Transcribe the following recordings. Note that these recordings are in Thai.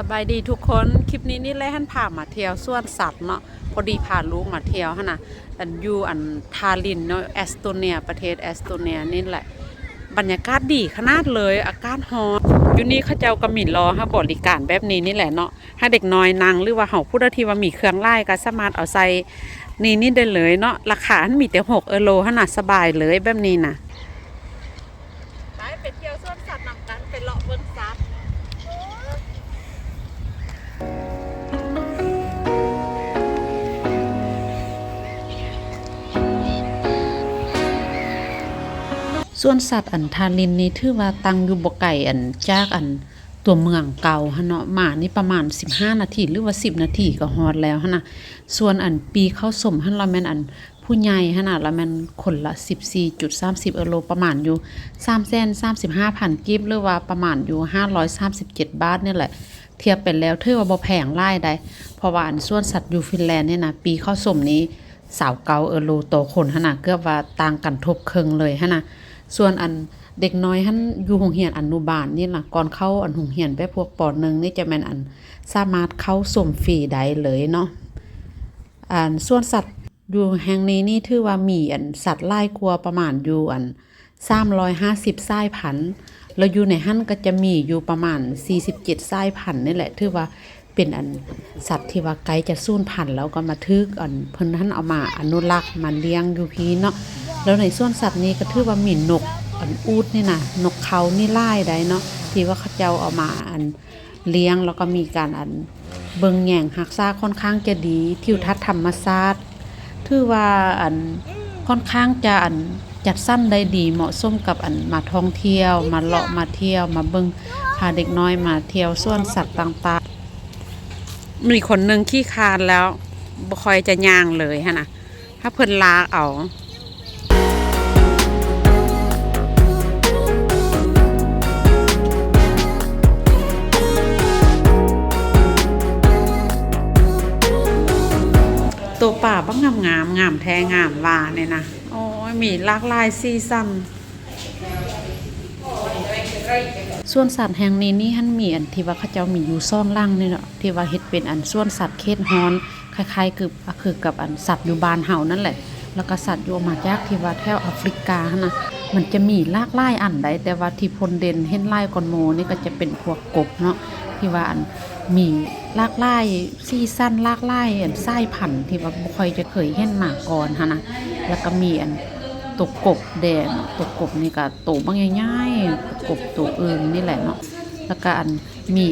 สบายดีทุกคนคลิปนี้นี่แหละท่านพามาเที่ยวสวนสัตว์เนาะพอดีพาลูกมาเที่ยวฮะนะอยู่ทาลินเนาะเอสโตเนียประเทศเอสโตเนียนี่แหละบรรยากาศดีขนาดเลยอากาศร้อนอยู่นี่เขาเจ้ากระหมิ่นรอให้บริการแบบนี้นี่แหละเนาะให้เด็กน้อยนั่งหรือว่าเฮาผู้ที่ว่ามีเครื่องไล่ก็สามารถเอาใส่นี่ได้เลยเนาะราคามีแต่6 ยูโรขนาดสบายเลยแบบนี้นะไปเที่ยวสวนสัตว์นำกันไปเลาะเบิ่งสัตว์ส่วนสัตว์ทาลินนี้ถือว่าตั้งอยู่บ่ไกลจากตัวเมืองเก่าฮะเนาะมานี่ประมาณ15 นาทีหรือว่า10 นาทีก็ฮอดแล้วฮะนะส่วนปีเข้าสมหั่นละแม่นผู้ใหญ่ฮะนะละแม่นคนละ 14.30 ยูโรประมาณอยู่ 335,000 กิบหรือว่าประมาณอยู่537 บาทนี่แหละเทียบเป็นแล้วถือว่าบ่แพงหลายใดเพราะว่าส่วนสัตว์อยู่ฟินแลนด์เนี่ยนะปีเข้าสมนี้29 ยูโรต่อคนฮะนะเกือบว่าต่างกันทบครึ่งเลยฮะนะส่วนเด็กน้อยหั่นอยู่โรงเรียนอนุบาลนี่ล่ะก่อนเข้าโรงเรียนแบบพวกป .1 นี่จะแม่นสามารถเข้าชมฟรีได้เลยเนาะส่วนสัตว์อยู่แห่งนี้นี่ถือว่ามีสัตว์หลายกว่าประมาณอยู่350สายพันธุ์แล้วอยู่ในหั่นก็จะมีอยู่ประมาณ47สายพันธุ์นี่แหละถือว่าเป็นสัตว์ที่ว่าไกลจะสูญพันธุ์แล้วก็มาทึกเพิ่นหั่นเอามาอนุรักษ์มาเลี้ยงอยู่พี่เนาะแล้วในส่วนสัตว์นี้ก็ถือว่ามีนกอูฐนี่นะนกเขานี่หลายได้เนาะที่ว่าเขาเจ้าเอามาเลี้ยงแล้วก็มีการเบิ่งแย่งรักษาค่อนข้างจะดีทิวทัศน์ธรรมชาติถือว่าค่อนข้างจะจัดสรรได้ดีเหมาะสมกับมาท่องเที่ยวมาเลาะมาเที่ยวมาเบิ่งพาเด็กน้อยมาเที่ยวสวนสัตว์ต่างๆมีคนนึงขี้คร้านแล้วบ่ค่อยจะย่างเลยฮะนะถ้าเพิ่นลากเอาตัวป่าบ้างงามแท้งามว่าเนี่ยนะโอ้ยมีหลากหลายซีซั่นส่วนสัตว์แห่งนี้นี่หั่นมีที่ว่าเขาเจ้ามีอยู่ซ่อนล่างนี่เนาะที่ว่าเฮ็ดเป็นส่วนสัตว์เขตฮ้อนคล้ายๆคือกับสัตว์อยู่บ้านเฮานั่นแหละแล้วก็สัตว์อยู่มาจากที่ว่าแถวแอฟริกาหั่นน่ะมันจะมีหลากหลายใดแต่ว่าที่พลเด่นเห็นหลายกว่าหมู่นี่ก็จะเป็นพวกกบเนาะที่ว่ามีหลากหลายซีซั่นหลากหลายสายพันธุ์ที่ว่าบ่ค่อยจะเคยเห็นมาก่อนหั่นนะแล้วก็มีตกกบแดงตกกบนี่ก็โตบางง่ายๆกบตัวอื่นนี่แหละเนาะแล้วก็มี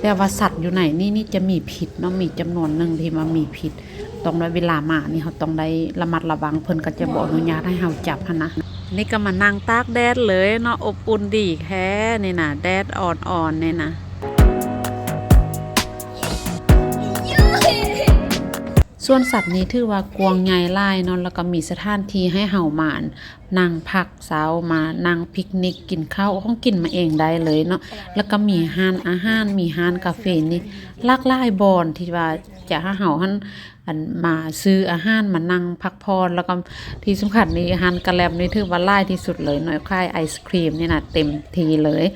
แต่ว่าสัตว์อยู่ไหนนี่จะมีพิษเนาะมีจำนวนหนึ่งที่มามีพิษต้องได้เวลามานี่เขาต้องได้ระมัดระวังเพิ่นก็จะบ่อนุญาตให้เฮาจับหั่นนะนี่ก็มานั่งตากแดดเลยเนาะอบอุ่นดีแท้นี่นะแดดอ่อนๆนี่นะส่วนสัตว์นี้ถือว่ากวางใหญ่หลายเนาะแล้วก็มีสถานที่ให้เฮามานั่งพักเช้ามานั่งปิกนิกกินข้าวห้องกินมาเองได้เลยเนาะแล้วก็มีร้านอาหารมีร้านกาแฟนี่หลากหลายบ่อนที่ว่าจะให้เฮาหั่นมาซื้ออาหารมานั่งพักผ่อนแล้วก็ที่สำคัญนี่อาหารกะแลมนี่ถือว่าหลายที่สุดเลยเนาะคล้ายไอศครีมนี่นะเต็มทีเลย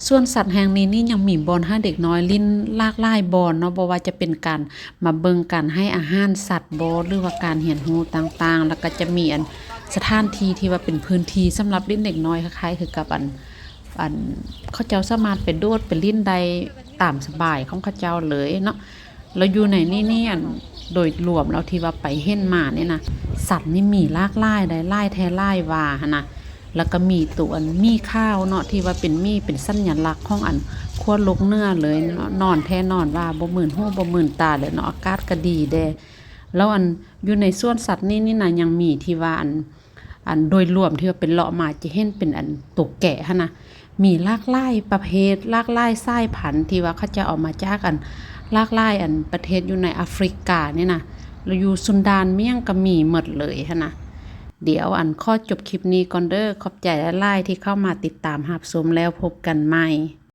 ส่วนสัตว์แห่งนี้นี่ยังมีบอนให้เด็กน้อยลิ้นลากหลายบอนเนาะบ่ว่าจะเป็นการมาเบิ่งการให้อาหารสัตว์บ่หรือว่าการเรียนรู้ต่างๆแล้วก็จะมีสถานที่ที่ว่าเป็นพื้นที่สำหรับลิ้นเด็กน้อยคล้ายๆคือกับเขาเจ้าสามารถไปโดดไปลิ้นได้ตามสบายของเขาเจ้าเลยเนาะแล้วอยู่ในนี่โดยรวมแล้วที่ว่าไปเห็นมาเนี่ยนะสัตว์นี่มีหลากหลายได้หลายแท้หลายว่าหั่นนะแล้วก็มีตัวมีข้าวเนาะที่ว่าเป็นสัญลักษณ์ของขั้วโลกเหนือเลยเนาะนอนแท้นอนว่าบ่มื่นหูบ่มื่นตาเลยเนาะอากาศก็ดีแด้แล้วอยู่ในสวนสัตว์นี่นะยังมีที่ว่าโดยรวมที่ว่าเป็นเลาะมาจะเห็นเป็นตัวแกะหั่นนะมีหลากหลายประเภทหลากหลายสายพันธุ์ที่ว่าเขาจะเอามาจากหลากหลายประเทศอยู่ในแอฟริกานี่นะแล้วอยู่ซุนดานเมี่ยงก็มีหมดเลยหั่นนะ เดี๋ยวข้อจบคลิปนี้ก่อนเด้อขอบใจหลายๆที่เข้ามาติดตามรับชมแล้วพบกันใหม่